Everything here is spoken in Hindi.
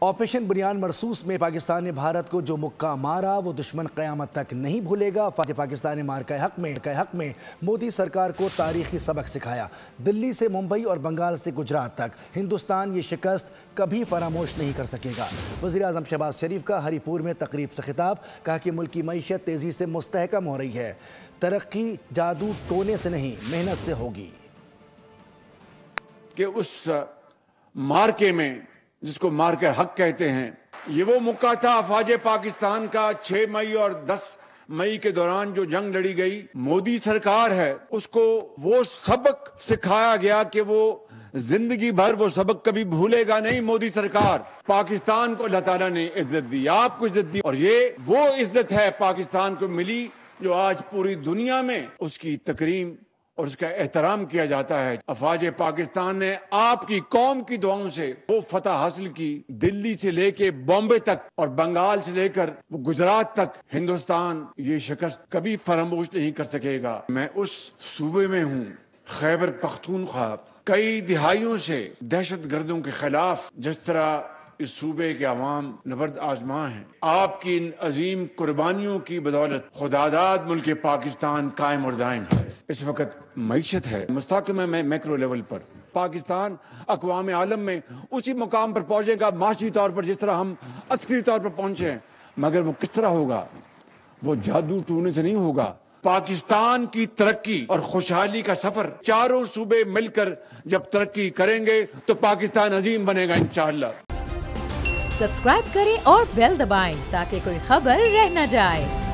ऑपरेशन बुनियान मरसूस में पाकिस्तान ने भारत को जो मुक्का मारा वो दुश्मन क़यामत तक नहीं भूलेगा। पाकिस्तान ने मार के हक में मोदी सरकार को तारीखी सबक सिखाया। दिल्ली से मुंबई और बंगाल से गुजरात तक हिंदुस्तान ये शिकस्त कभी फरामोश नहीं कर सकेगा। वज़ीर-ए-आज़म शहबाज शरीफ का हरीपुर में तकरीब से खिताब, कहा कि मुल्क की मईशत तेज़ी से मुस्तहकम हो रही है। तरक्की जादू टोने से नहीं मेहनत से होगी। कि उस मार्के में जिसको मार के हक कहते हैं, ये वो मौका था अफवाज पाकिस्तान का 6 मई और 10 मई के दौरान जो जंग लड़ी गई। मोदी सरकार है उसको वो सबक सिखाया गया कि वो जिंदगी भर वो सबक कभी भूलेगा नहीं। मोदी सरकार, पाकिस्तान को अल्लाह ताला ने इज्जत दी, आपको इज्जत दी, और ये वो इज्जत है पाकिस्तान को मिली जो आज पूरी दुनिया में उसकी तकरीम और उसका एहतराम किया जाता है। अफवाज पाकिस्तान ने आपकी कौम की दुआओं से वो फतह हासिल की। दिल्ली से लेके बॉम्बे तक और बंगाल से लेकर गुजरात तक हिंदुस्तान ये शिकस्त कभी फरामोश नहीं कर सकेगा। मैं उस सूबे में हूँ, खैबर पख्तूनख्वा, कई दिहाइयों से दहशत गर्दों के खिलाफ जिस तरह इस सूबे के अवाम नबर्द आजमा है, आपकी इन अजीम कुर्बानियों की बदौलत खुदादाद मुल्क पाकिस्तान कायम और दायम है। इस वक्त मईशत है मुस्तहकम है। मैक्रो लेवल पर पाकिस्तान अक़वाम आलम में उसी मुकाम पर पहुंचेगा माशी तौर पर जिस तरह हम अस्करी तौर पर पहुंचे हैं, मगर वो किस तरह होगा? वो जादू टूने से नहीं होगा। पाकिस्तान की तरक्की और खुशहाली का सफर चारों सूबे मिलकर जब तरक्की करेंगे तो पाकिस्तान अजीम बनेगा इंशाअल्लाह। सब्सक्राइब करें और बेल दबाएं ताकि कोई खबर रह न जाए।